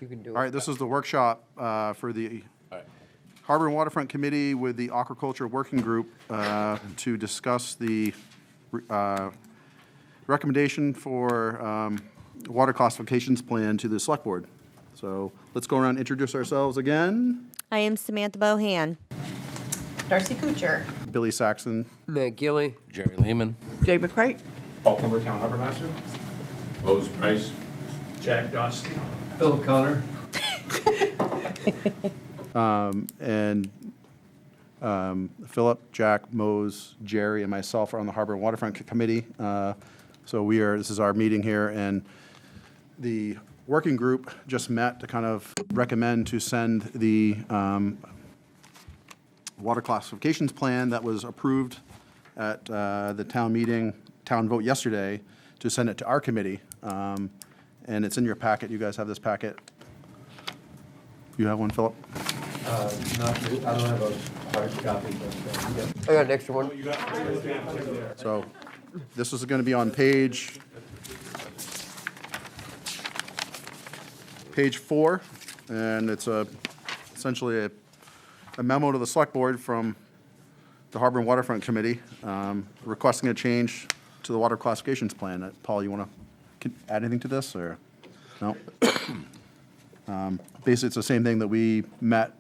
You can do it. All right, this is the workshop for the Harbor and Waterfront Committee with the Aquaculture Working Group to discuss the recommendation for water classifications plan to the Select Board. So let's go around and introduce ourselves again. I am Samantha Bohan. Darcy Kuchar. Billy Saxon. Matt Gilly. Jerry Lehman. Jay McCray. Paul Kimber, Town Harbor Master. Rose Price. Jack Dawson. Phil Connor. And Philip, Jack, Mose, Jerry, and myself are on the Harbor and Waterfront Committee. So this is our meeting here, and the working group just met to kind of recommend to send the water classifications plan that was approved at the town vote yesterday, to send it to our committee. And it's in your packet. You guys have this packet. You have one, Philip? I don't have a hard copy, but I got an extra one. So this is going to be on page 4, and it's essentially a memo to the Select Board from the Harbor and Waterfront Committee requesting a change to the water classifications plan. Paul, you want to add anything to this, or no? Basically, it's the same thing that we met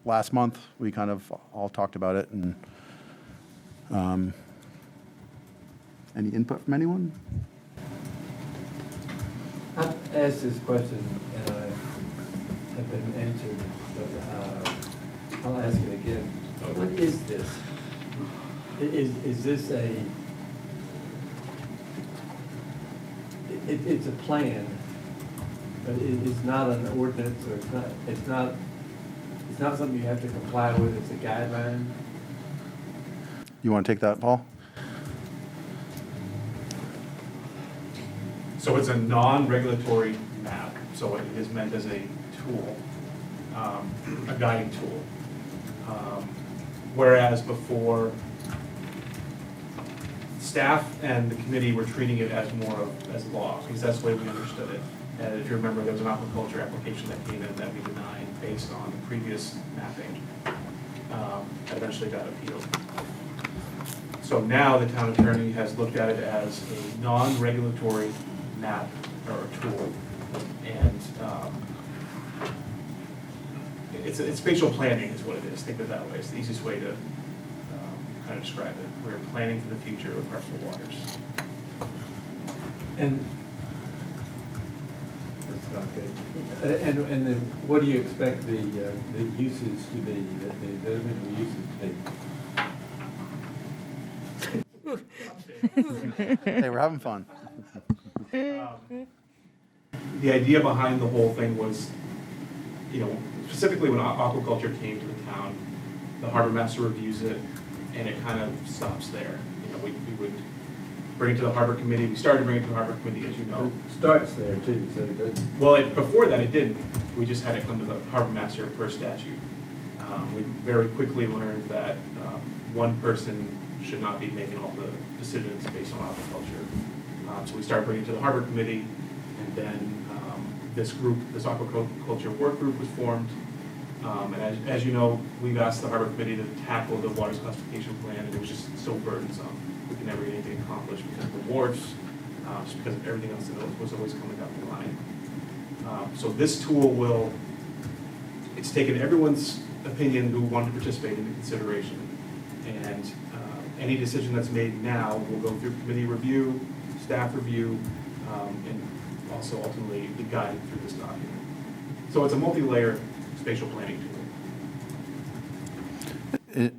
last month. We kind of all talked about it, and any input from anyone? I've asked this question and I have been answered, but I'll ask it again. What is this? Is this it's a plan, but it's not an ordinance, or it's not something you have to comply with, it's a guideline? You want to take that, Paul? So it's a non-regulatory map, so it is meant as a tool, a guiding tool. Whereas before, staff and the committee were treating it as more of, as law, because that's the way we understood it. And if you remember, there was an aquaculture application that came in that we denied based on previous mapping. That eventually got appealed. So now the town attorney has looked at it as a non-regulatory map or tool. And it's spatial planning is what it is. Think of it that way. It's the easiest way to kind of describe it. We're planning for the future of freshwater waters. And that's not good. And then what do you expect the uses to be, the individual uses to be? Hey, we're having fun. The idea behind the whole thing was, specifically when aquaculture came to the town, the harbor master reviews it, and it kind of stops there. We would bring it to the harbor committee. We started bringing it to the harbor committee, as you know. It starts there too, so good. Well, before that it didn't. We just had it come to the harbor master per statute. We very quickly learned that one person should not be making all the decisions based on aquaculture. So we started bringing it to the harbor committee, and then this aquaculture work group was formed. And as you know, we've asked the harbor committee to tackle the waters classification plan, and it was just so burdensome. We could never get anything accomplished because of the wharfs, just because of everything else that was always coming down the line. So this tool it's taken everyone's opinion who wanted to participate into consideration. And any decision that's made now will go through committee review, staff review, and also ultimately be guided through this document. So it's a multi-layer spatial planning tool.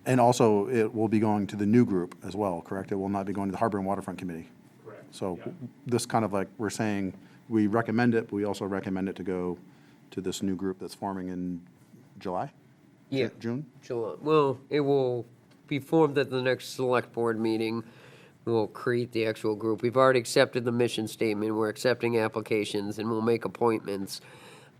And also, it will be going to the new group as well, correct? It will not be going to the Harbor and Waterfront Committee. Correct. So Yeah. this kind of like, we're saying, we recommend it, but we also recommend it to go to this new group that's forming in July? Yeah. June? July. Well, it will be formed at the next select board meeting. We'll create the actual group. We've already accepted the mission statement. We're accepting applications, and we'll make appointments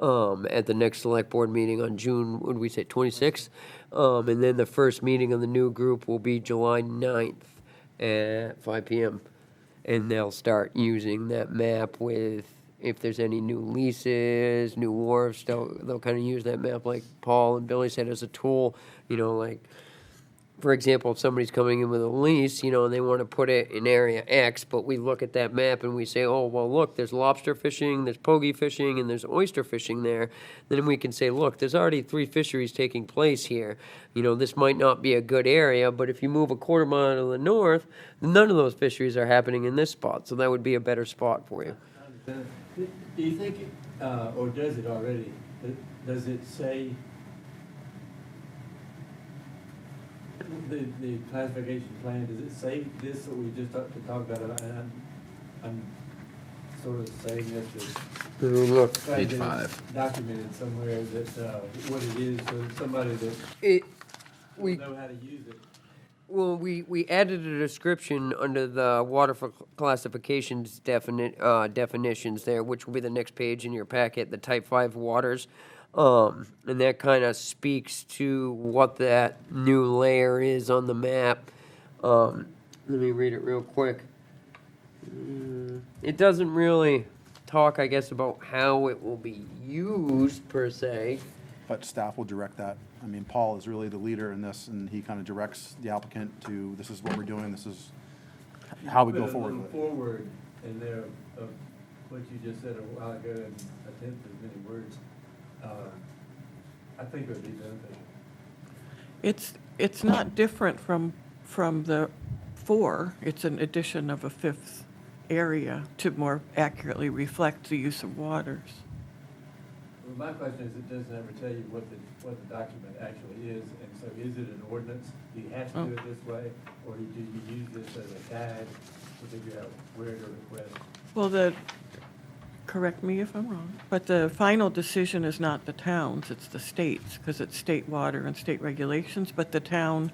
at the next select board meeting on June, what did we say, 26th? And then the first meeting of the new group will be July 9th at 5 p.m. And they'll start using that map with if there's any new leases, new wharfs, they'll kind of use that map, like Paul and Billy said, as a tool, like, for example, if somebody's coming in with a lease, and they want to put it in area X, but we look at that map and we say, oh, well, look, there's lobster fishing, there's pogie fishing, and there's oyster fishing there. Then we can say, look, there's already 3 fisheries taking place here. This might not be a good area, but if you move a quarter mile to the north, none of those fisheries are happening in this spot. So that would be a better spot for you. Do you think, or does it already, does it say, the classification plan, does it say this that we just talked about? And I'm sort of saying this Look, Page 5. Documented somewhere that, what it is, so somebody that we will know how to use it. Well, we added a description under the water classifications definitions there, which will be the next page in your packet, the type 5 waters. And that kind of speaks to what that new layer is on the map. Let me read it real quick. It doesn't really talk, I guess, about how it will be used per se. But staff will direct that. I mean, Paul is really the leader in this, and he kind of directs the applicant to, this is what we're doing, this is how we go forward with it. Forward, and there, of what you just said a while ago, in a tenth as many words, I think it would be beneficial. It's not different from the 4. It's an addition of a 5th area to more accurately reflect the use of waters. Well, my question is, it doesn't ever tell you what the document actually is, and so is it an ordinance? Do you have to do it this way, or do you use this as a guide to figure out where to request? Well, correct me if I'm wrong, but the final decision is not the town's, it's the state's, because it's state water and state regulations, but the town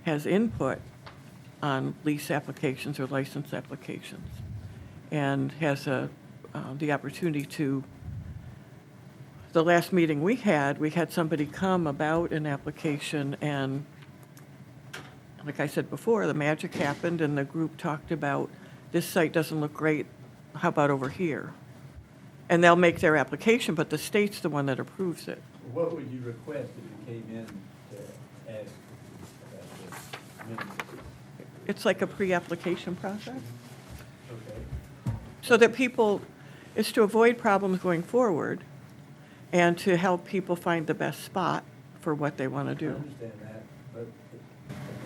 has input on lease applications or license applications, and has the opportunity to. The last meeting we had somebody come about an application, and like I said before, the magic happened, and the group talked about, this site doesn't look great, how about over here? And they'll make their application, but the state's the one that approves it. What would you request if you came in to ask about this? It's like a pre-application process, Okay. so that it's to avoid problems going forward, and to help people find the best spot for what they want to I do. understand that, but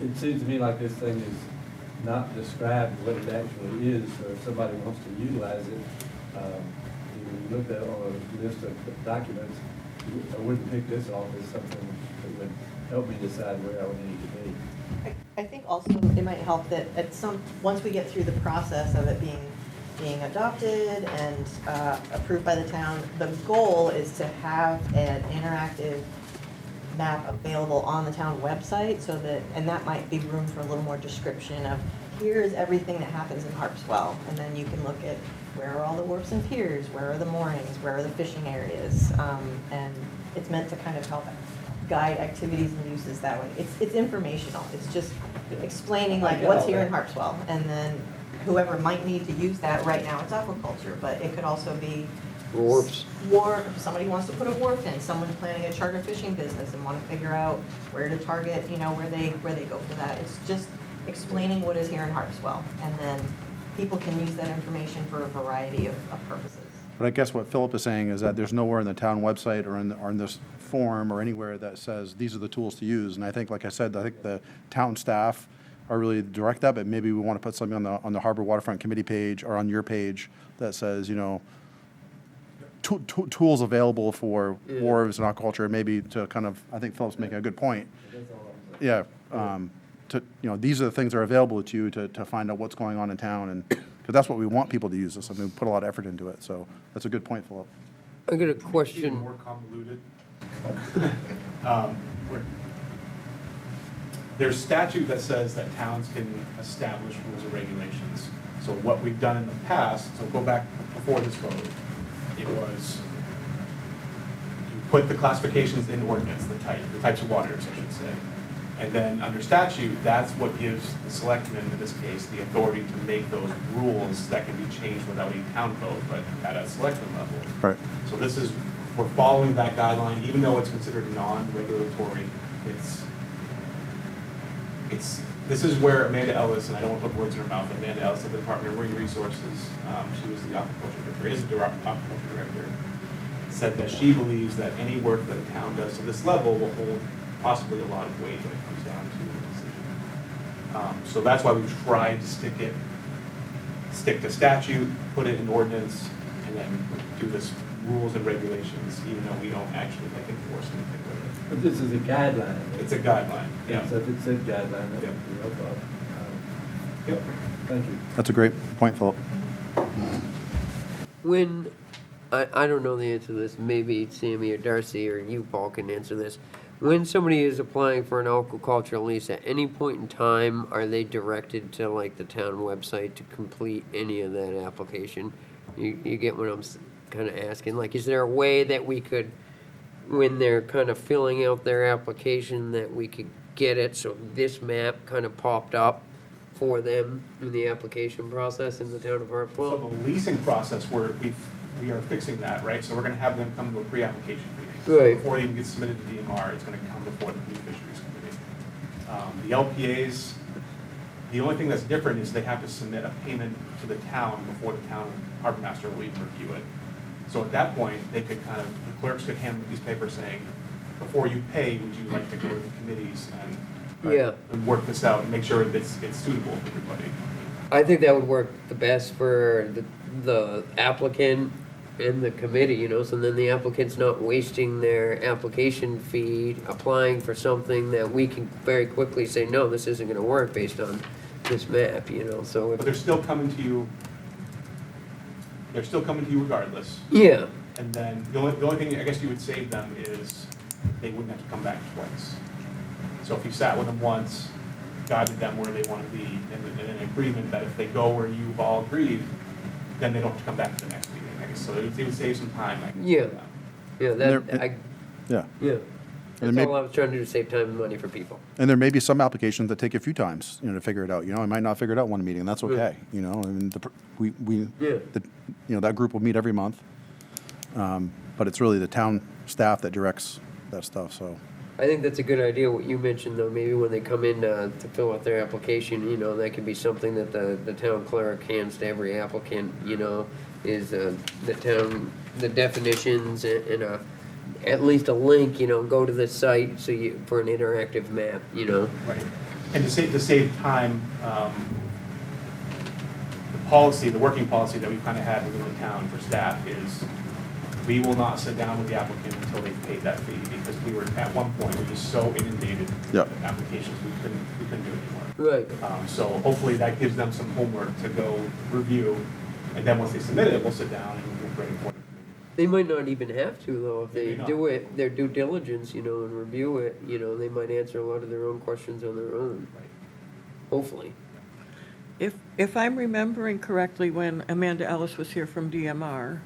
it seems to me like this thing is not described what it actually is, so if somebody wants to utilize it, you look at on a list of documents, I wouldn't pick this off as something that would help me decide where I would need to be. I think also it might help that once we get through the process of it being adopted and approved by the town, the goal is to have an interactive map available on the town website, so that, and that might be room for a little more description of, here's everything that happens in Harpswell, and then you can look at where are all the wharfs and piers, where are the moorings, where are the fishing areas, and it's meant to kind of help guide activities and uses that way. It's informational. It's just explaining like what's here in Harpswell, and then whoever might need to use that. Right now it's aquaculture, but it could also be wharfs. Somebody wants to put a wharf in, someone's planning a charter fishing business and want to figure out where to target, where they go for that. It's just explaining what is here in Harpswell, and then people can use that information for a variety of purposes. But I guess what Philip is saying is that there's nowhere in the town website or in this form or anywhere that says these are the tools to use. And I think, like I said, I think the town staff are really direct that, but maybe we want to put something on the Harbor Waterfront Committee page or on your page that says, tools available for wharves and aquaculture, maybe to kind of, I think Philip's making a good point. Yeah, these are the things that are available to you to find out what's going on in town, and because that's what we want people to use this. I mean, we put a lot of effort into it, so that's a good point, Philip. I got a Even question. more convoluted. There's statute that says that towns can establish rules and regulations. So what we've done in the past, so go back before this vote, it was you put the classifications in ordinance, the types of waters, I should say. And then under statute, that's what gives the selectmen, in this case, the authority to make those rules that can be changed without a town vote, but at a selectman level. Right. So this is, we're following that guideline, even though it's considered non-regulatory, this is where Amanda Ellis, and I don't want to put words in her mouth, Amanda Ellis of the Department of Marine Resources, she was the aquaculture director, is the aquaculture director, said that she believes that any work that a town does to this level will hold possibly a lot of weight when it comes down to the decision. So that's why we've tried to stick to statute, put it in ordinance, and then do this rules and regulations, even though we don't actually enforce anything with it. But this is a guideline. It's a guideline, yeah. So if it's a guideline, that Yep. would be no problem. Yep. Thank you. That's a great point, Philip. When, I don't know the answer to this, maybe Sammy or Darcy or you, Paul, can answer this. When somebody is applying for an aquaculture lease, at any point in time, are they directed to like the town website to complete any of that application? You get what I'm kind of asking? Like, is there a way that we could, when they're kind of filling out their application, that we could get it so this map kind of popped up for them in the application process in the town of So Hartwell? the leasing process, we are fixing that, right? So we're gonna have them come to a pre-application meeting. Right. Before it even gets submitted to DMR, it's gonna come before the Fisheries Committee. The LPAs, the only thing that's different is they have to submit a payment to the town before the town harbor master will even review it. So at that point, they could the clerks could hand these papers saying, before you pay, would you like to go to the committees Yeah. and work this out and make sure it's suitable for everybody? I think that would work the best for the applicant and the committee, you know, so then the applicant's not wasting their application fee applying for something that we can very quickly say, no, this isn't gonna work based on this map, you know, so But if, they're still coming to you regardless. yeah, And then the only thing I guess you would save them is they wouldn't have to come back twice. So if you sat with them once, guided them where they want to be, and an agreement that if they go where you've all agreed, then they don't have to come back to the next meeting, I guess. So it would save some time, I guess. Yeah. yeah, There- that, I, Yeah. yeah. And That's may- all I was trying to do, to save time and money for people. And there may be some applications that take a few times, to figure it out. I might not figure it out one meeting, and that's okay, I mean, Yeah. that group will meet every month. But it's really the town staff that directs that stuff, so. I think that's a good idea, what you mentioned, though, maybe when they come in to fill out their application, that could be something that the town clerk hands to every applicant, is the definitions and at least a link, go to this site for an interactive map, Right. And to save time, the working policy that we've kind of had within the town for staff is we will not sit down with the applicant until they've paid that fee, because we were, at one point, we were just so inundated Yep. with applications, we couldn't do it anymore. Right. So hopefully that gives them some homework to go review, and then once they submit it, we'll sit down and we'll bring it forward. They might not even have to, though, if They they may do not. it, their due diligence, and review it, they might answer a lot of their own questions on their own, hopefully. If I'm remembering correctly, when Amanda Ellis was here from DMR,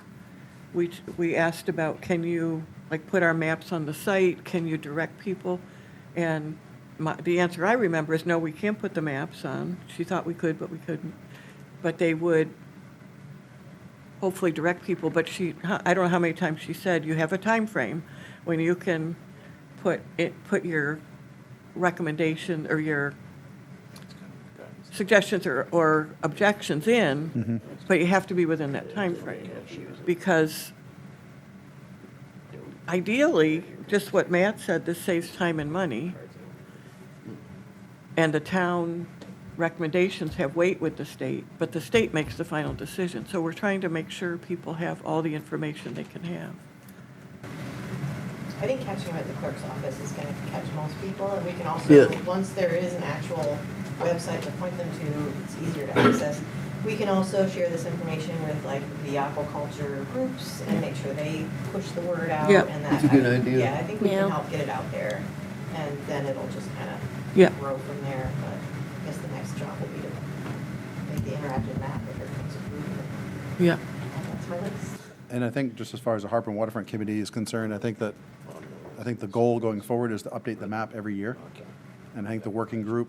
we asked about, can you, put our maps on the site? Can you direct people? And the answer I remember is, no, we can't put the maps on. She thought we could, but we couldn't. But they would hopefully direct people, but I don't know how many times she said, you have a time frame when you can put your recommendation or your suggestions or objections in, but you have to be within that time frame. Because ideally, just what Matt said, this saves time and money. And the town recommendations have weight with the state, but the state makes the final decision. So we're trying to make sure people have all the information they can have. I think catching them at the clerk's office is going to catch most people, and we can also, Yeah. once there is an actual website to point them to, it's easier to access. We can also share this information with the aquaculture groups and make sure they push the word out. Yeah. And That's a good idea. Yeah, I think we Yeah. can help get it out there, and then it'll just kind of Yeah. grow from there. But I guess the next job will be to make the interactive map if everything's approved. Yeah. That's my list. And I think just as far as the Harbor and Waterfront Committee is concerned, I think the goal going forward is to update the map every year. And I think the working group,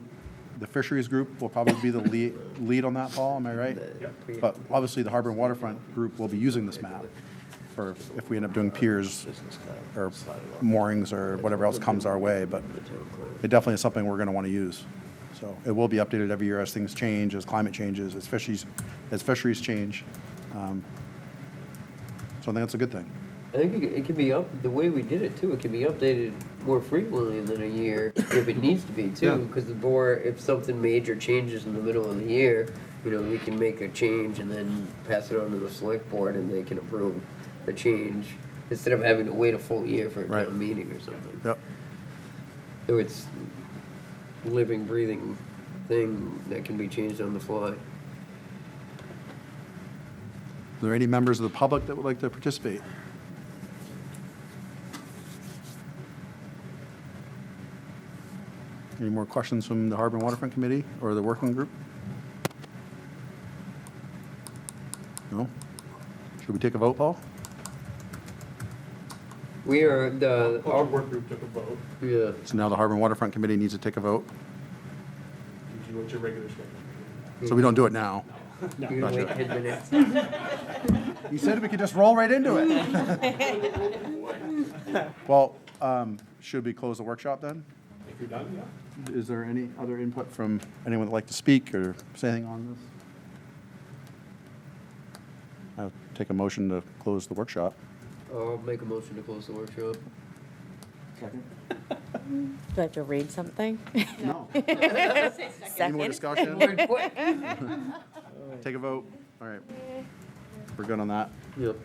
the fisheries group will probably be the lead on that, Paul, am I right? But obviously, the harbor and waterfront group will be using this map for if we end up doing piers or moorings or whatever else comes our way, but it definitely is something we're gonna wanna use. So it will be updated every year as things change, as climate changes, as fisheries change. So I think that's a good thing. I think it can be the way we did it too, it can be updated more frequently than a year if it needs to be Yeah. too. Because the more, if something major changes in the middle of the year, you know, we can make a change and then pass it on to the select board and they can approve the change instead of having to wait a full year for a Right. town meeting or something. Yep. So it's living, breathing thing that can be changed on the fly. Are there any members of the public that would like to participate? Any more questions from the Harbor and Waterfront Committee or the working group? No? Should we take a vote, Paul? We are, the, Our work group took a vote. yeah, So now the Harbor and Waterfront Committee needs to take a vote, Did you, what's your regular schedule? so we don't do it now. you're gonna wait 10 minutes. You said we could just roll right into it. Well, should we close the workshop then? If you're done, yeah. Is there any other input from anyone that'd like to speak or say anything on this? I'll take a motion to close the workshop. I'll make a motion to close the workshop. Second? Do I have to read something? No. Any more Second. discussion? Word quick. Take a vote. All right. We're good on that. Yep.